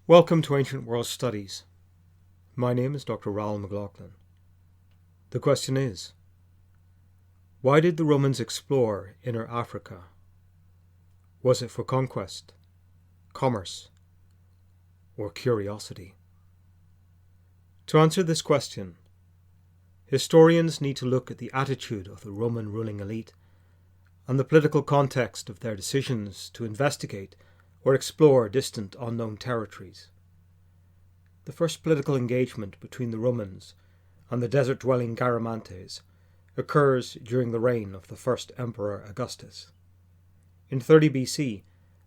Welcome to Ancient World Studies. My name is Dr. Raoul McLaughlin. The question is, why did the Romans explore Inner Africa? Was it for conquest, commerce, or curiosity? To answer this question, historians need to look at the attitude of the Roman ruling elite and the political context of their decisions to investigate or explore distant unknown territories. The first political engagement between the Romans and the desert-dwelling Garamantes occurs during the reign of the first emperor Augustus. In 30 BC,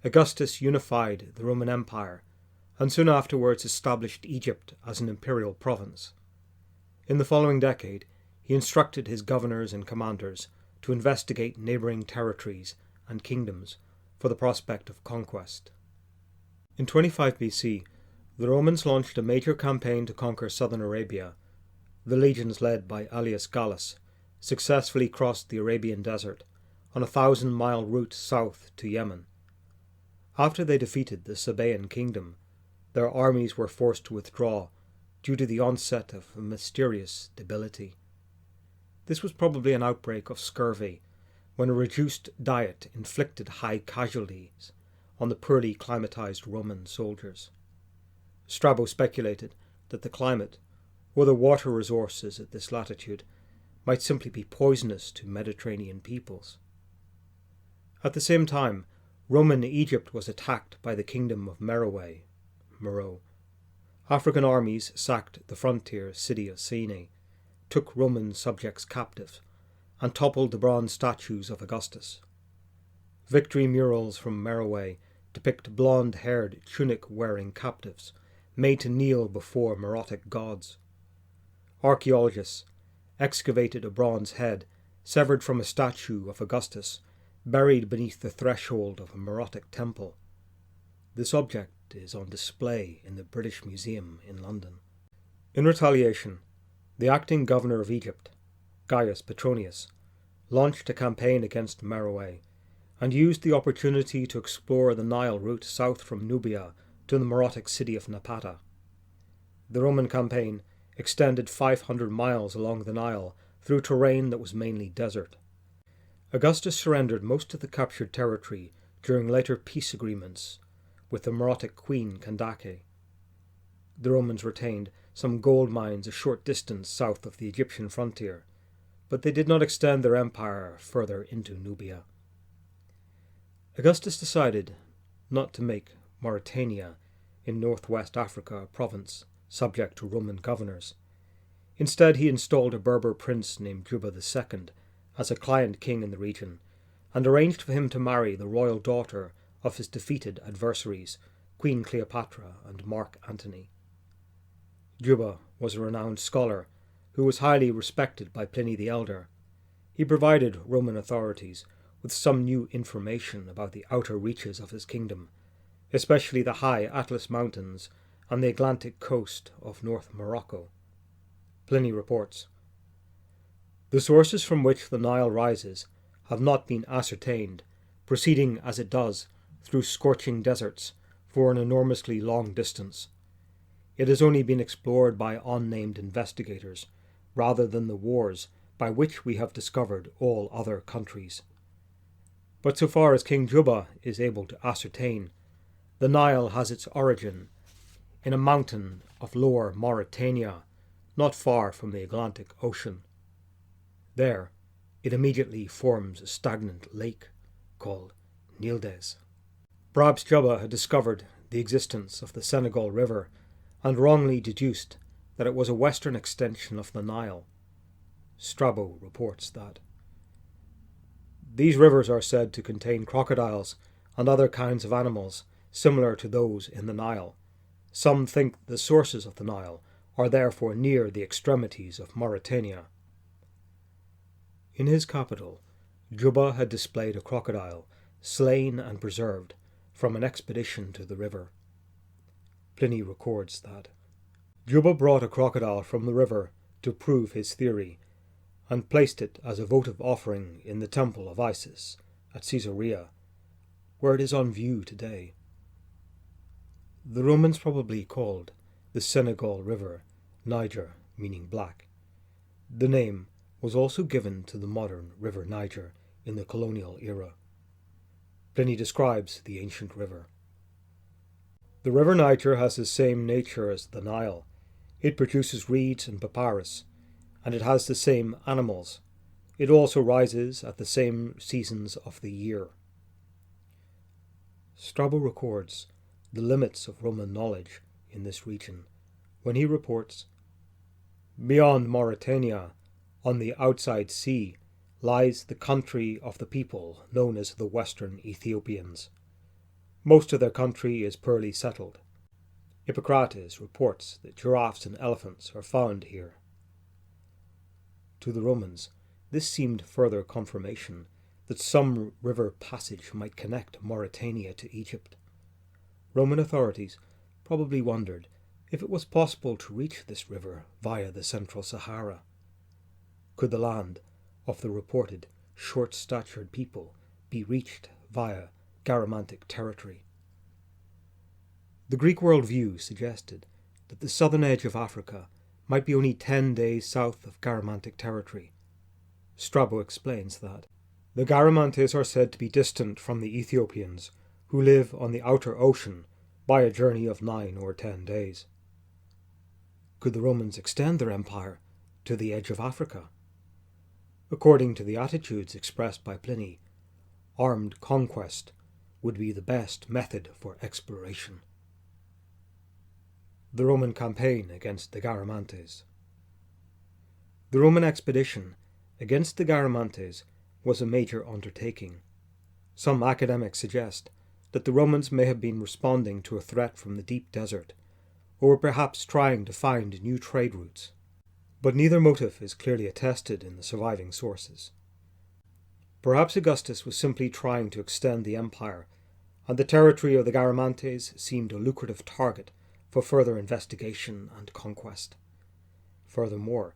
Augustus unified the Roman Empire and soon afterwards established Egypt as an imperial province. In the following decade, he instructed his governors and commanders to investigate neighbouring territories and kingdoms for the prospect of conquest. In 25 BC, the Romans launched a major campaign to conquer southern Arabia. The legions led by Aelius Gallus successfully crossed the Arabian desert on a 1,000-mile route south to Yemen. After they defeated the Sabaean kingdom, their armies were forced to withdraw due to the onset of a mysterious debility. This was probably an outbreak of scurvy, when a reduced diet inflicted high casualties on the poorly climatized Roman soldiers. Strabo speculated that the climate, or the water resources at this latitude, might simply be poisonous to Mediterranean peoples. At the same time, Roman Egypt was attacked by the kingdom of Meroe. African armies sacked the frontier city of Syene, took Roman subjects captive, and toppled the bronze statues of Augustus. Victory murals from Meroe depict blonde-haired, tunic-wearing captives made to kneel before Meroitic gods. Archaeologists excavated a bronze head severed from a statue of Augustus buried beneath the threshold of a Meroitic temple. This object is on display in the British Museum in London. In retaliation, the acting governor of Egypt, Gaius Petronius, launched a campaign against Meroe and used the opportunity to explore the Nile route south from Nubia to the Meroitic city of Napata. The Roman campaign extended 500 miles along the Nile through terrain that was mainly desert. Augustus surrendered most of the captured territory during later peace agreements with the Meroitic queen Candace. The Romans retained some gold mines a short distance south of the Egyptian frontier, but they did not extend their empire further into Nubia. Augustus decided not to make Mauritania in northwest Africa a province subject to Roman governors. Instead, he installed a Berber prince named Juba II as a client king in the region, and arranged for him to marry the royal daughter of his defeated adversaries, Queen Cleopatra and Mark Antony. Juba was a renowned scholar who was highly respected by Pliny the Elder. He provided Roman authorities with some new information about the outer reaches of his kingdom, especially the high Atlas Mountains and the Atlantic coast of North Morocco. Pliny reports, "The sources from which the Nile rises have not been ascertained, proceeding as it does through scorching deserts for an enormously long distance. It has only been explored by unnamed investigators, rather than the wars by which we have discovered all other countries. But so far as King Juba is able to ascertain, the Nile has its origin in a mountain of Lower Mauritania, not far from the Atlantic Ocean. There, it immediately forms a stagnant lake called Nildes. Perhaps Juba had discovered the existence of the Senegal River and wrongly deduced that it was a western extension of the Nile. Strabo reports that these rivers are said to contain crocodiles and other kinds of animals similar to those in the Nile. Some think the sources of the Nile are therefore near the extremities of Mauritania." In his capital, Juba had displayed a crocodile, slain and preserved, from an expedition to the river. Pliny records that Juba brought a crocodile from the river to prove his theory, and placed it as a votive offering in the temple of Isis at Caesarea, where it is on view today. The Romans probably called the Senegal River Niger, meaning black. The name was also given to the modern River Niger in the colonial era. Pliny describes the ancient river. The River Niger has the same nature as the Nile. It produces reeds and papyrus, and it has the same animals. It also rises at the same seasons of the year. Strabo records the limits of Roman knowledge in this region when he reports, "Beyond Mauritania, on the outside sea, lies the country of the people known as the Western Ethiopians. Most of their country is poorly settled. Hippocrates reports that giraffes and elephants are found here." To the Romans, this seemed further confirmation that some river passage might connect Mauritania to Egypt. Roman authorities probably wondered if it was possible to reach this river via the Central Sahara. Could the land of the reported short-statured people be reached via Garamantic territory? The Greek worldview suggested that the southern edge of Africa might be only 10 days south of Garamantic territory. Strabo explains that the Garamantes are said to be distant from the Ethiopians, who live on the outer ocean, by a journey of 9 or 10 days. Could the Romans extend their empire to the edge of Africa? According to the attitudes expressed by Pliny, armed conquest would be the best method for exploration. The Roman campaign against the Garamantes. The Roman expedition against the Garamantes was a major undertaking. Some academics suggest that the Romans may have been responding to a threat from the deep desert, or were perhaps trying to find new trade routes. But neither motive is clearly attested in the surviving sources. Perhaps Augustus was simply trying to extend the empire, and the territory of the Garamantes seemed a lucrative target for further investigation and conquest. Furthermore,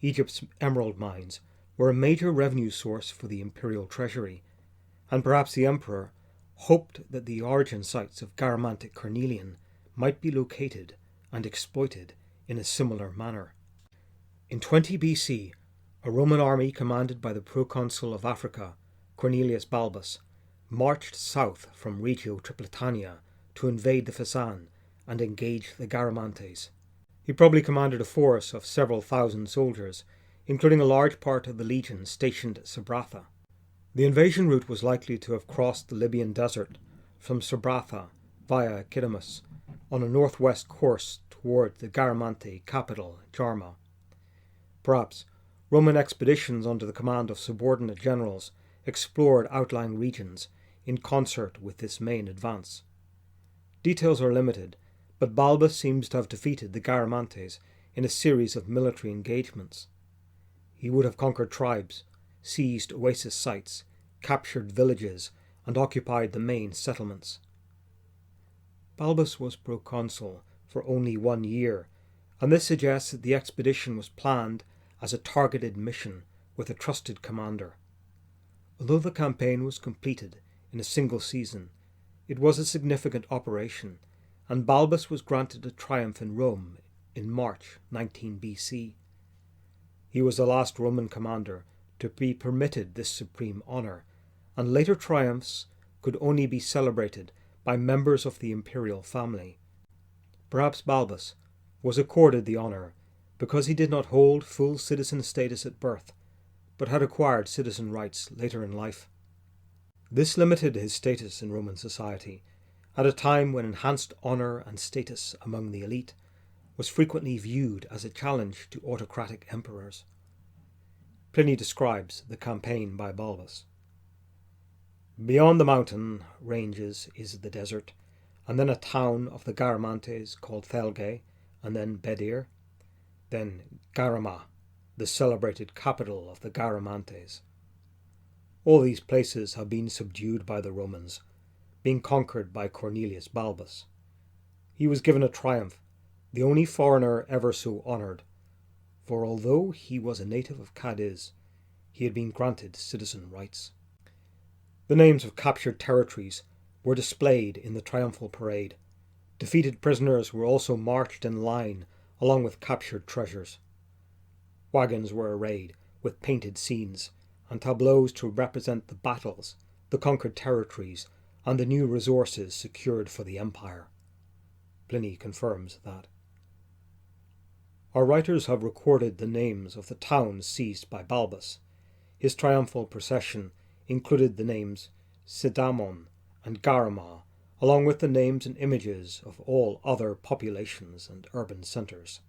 Egypt's emerald mines were a major revenue source for the imperial treasury, and perhaps the emperor hoped that the origin sites of Garamantic carnelian might be located and exploited in a similar manner. In 20 BC, a Roman army commanded by the proconsul of Africa, Cornelius Balbus, marched south from Regio Tripolitania to invade the Fezzan and engage the Garamantes. He probably commanded a force of several thousand soldiers, including a large part of the legion stationed at Sabratha. The invasion route was likely to have crossed the Libyan desert from Sabratha via Kidmus on a northwest course toward the Garamante capital, Jarma. Perhaps Roman expeditions under the command of subordinate generals explored outlying regions in concert with this main advance. Details are limited, but Balbus seems to have defeated the Garamantes in a series of military engagements. He would have conquered tribes, seized oasis sites, captured villages, and occupied the main settlements. Balbus was proconsul for only 1 year, and this suggests that the expedition was planned as a targeted mission with a trusted commander. Although the campaign was completed in a single season, it was a significant operation, and Balbus was granted a triumph in Rome in March 19 BC. He was the last Roman commander to be permitted this supreme honour, and later triumphs could only be celebrated by members of the imperial family. Perhaps Balbus was accorded the honour because he did not hold full citizen status at birth, but had acquired citizen rights later in life. This limited his status in Roman society, at a time when enhanced honour and status among the elite was frequently viewed as a challenge to autocratic emperors. Pliny describes the campaign by Balbus. Beyond the mountain ranges is the desert, and then a town of the Garamantes called Thelge, and then Bedir, then Garama, the celebrated capital of the Garamantes. All these places have been subdued by the Romans, being conquered by Cornelius Balbus. He was given a triumph, the only foreigner ever so honoured, for although he was a native of Cadiz, he had been granted citizen rights. The names of captured territories were displayed in the triumphal parade. Defeated prisoners were also marched in line along with captured treasures. Wagons were arrayed with painted scenes and tableaus to represent the battles, the conquered territories, and the new resources secured for the empire. Pliny confirms that. Our writers have recorded the names of the towns seized by Balbus. His triumphal procession included the names Sidamon and Garama, along with the names and images of all other populations and urban centres.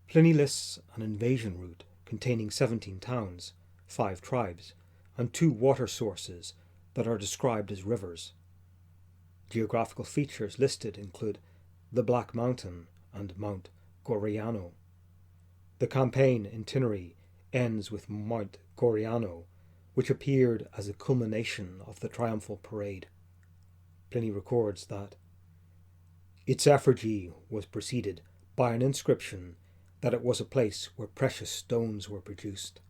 Pliny lists an invasion route containing 17 towns, 5 tribes, and 2 water sources that are described as rivers. Geographical features listed include the Black Mountain and Mount Goriano. The campaign itinerary ends with Mount Goriano, which appeared as a culmination of the triumphal parade. Pliny records that its effigy was preceded by an inscription that it was a place where precious stones were produced.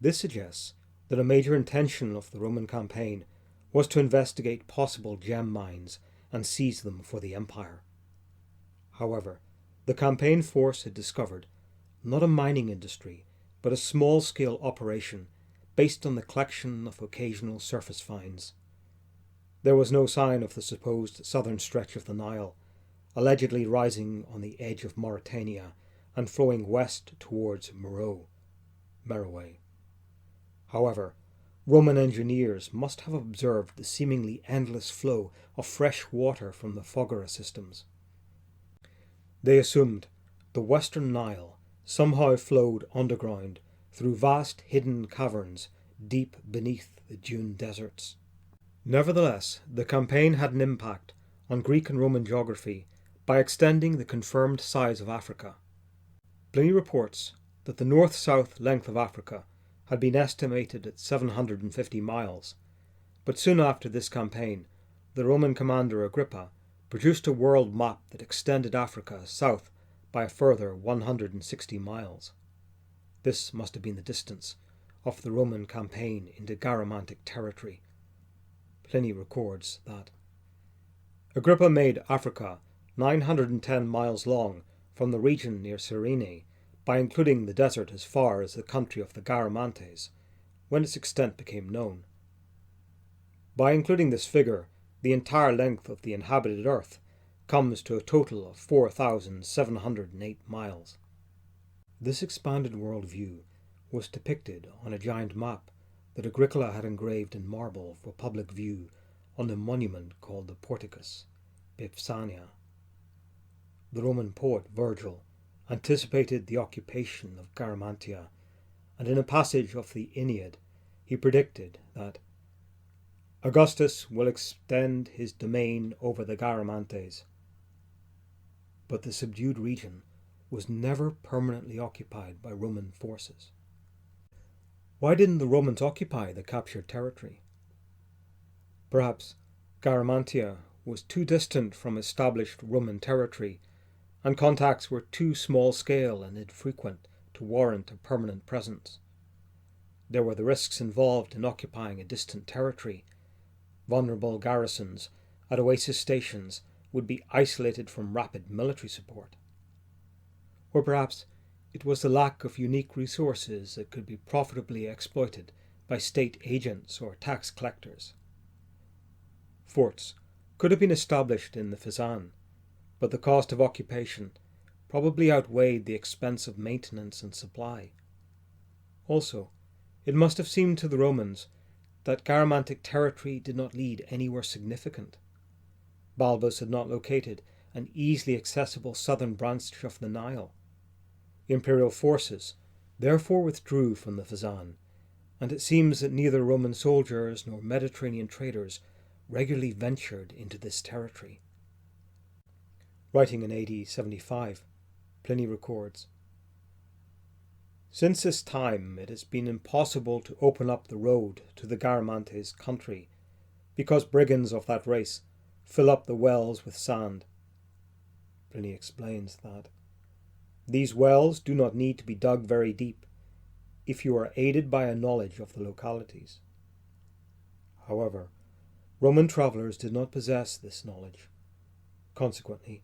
This suggests that a major intention of the Roman campaign was to investigate possible gem mines and seize them for the empire. However, the campaign force had discovered not a mining industry, but a small-scale operation based on the collection of occasional surface finds. There was no sign of the supposed southern stretch of the Nile, allegedly rising on the edge of Mauritania and flowing west towards Meroe. However, Roman engineers must have observed the seemingly endless flow of fresh water from the Foggara systems. They assumed the western Nile somehow flowed underground through vast hidden caverns deep beneath the dune deserts. Nevertheless, the campaign had an impact on Greek and Roman geography by extending the confirmed size of Africa. Pliny reports that the north-south length of Africa had been estimated at 750 miles, but soon after this campaign, the Roman commander Agrippa produced a world map that extended Africa south by a further 160 miles. This must have been the distance of the Roman campaign into Garamantic territory. Pliny records that Agrippa made Africa 910 miles long from the region near Cyrene, by including the desert as far as the country of the Garamantes, when its extent became known. By including this figure, the entire length of the inhabited earth comes to a total of 4,708 miles. This expanded world view was depicted on a giant map that Agricola had engraved in marble for public view on a monument called the Porticus, Bipsania. The Roman poet Virgil anticipated the occupation of Garamantia, and in a passage of the Aeneid he predicted that Augustus will extend his domain over the Garamantes. But the subdued region was never permanently occupied by Roman forces. Why didn't the Romans occupy the captured territory? Perhaps Garamantia was too distant from established Roman territory, and contacts were too small-scale and infrequent to warrant a permanent presence. There were the risks involved in occupying a distant territory. Vulnerable garrisons at oasis stations would be isolated from rapid military support. Or perhaps it was the lack of unique resources that could be profitably exploited by state agents or tax collectors. Forts could have been established in the Fezzan, but the cost of occupation probably outweighed the expense of maintenance and supply. Also, it must have seemed to the Romans that Garamantic territory did not lead anywhere significant. Balbus had not located an easily accessible southern branch of the Nile. Imperial forces therefore withdrew from the Fezzan, and it seems that neither Roman soldiers nor Mediterranean traders regularly ventured into this territory. Writing in AD 75, Pliny records, "Since this time it has been impossible to open up the road to the Garamantes country, because brigands of that race fill up the wells with sand." Pliny explains that these wells do not need to be dug very deep if you are aided by a knowledge of the localities. However, Roman travellers did not possess this knowledge, Consequently,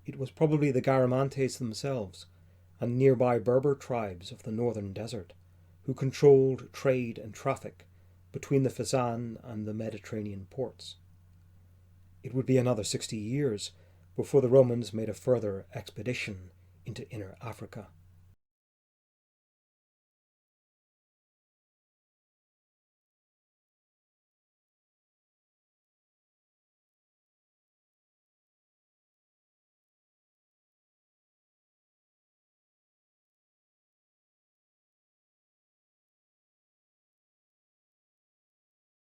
it was probably the Garamantes themselves and nearby Berber tribes of the northern desert who controlled trade and traffic between the Fezzan and the Mediterranean ports. It would be another 60 years before the Romans made a further expedition into inner Africa.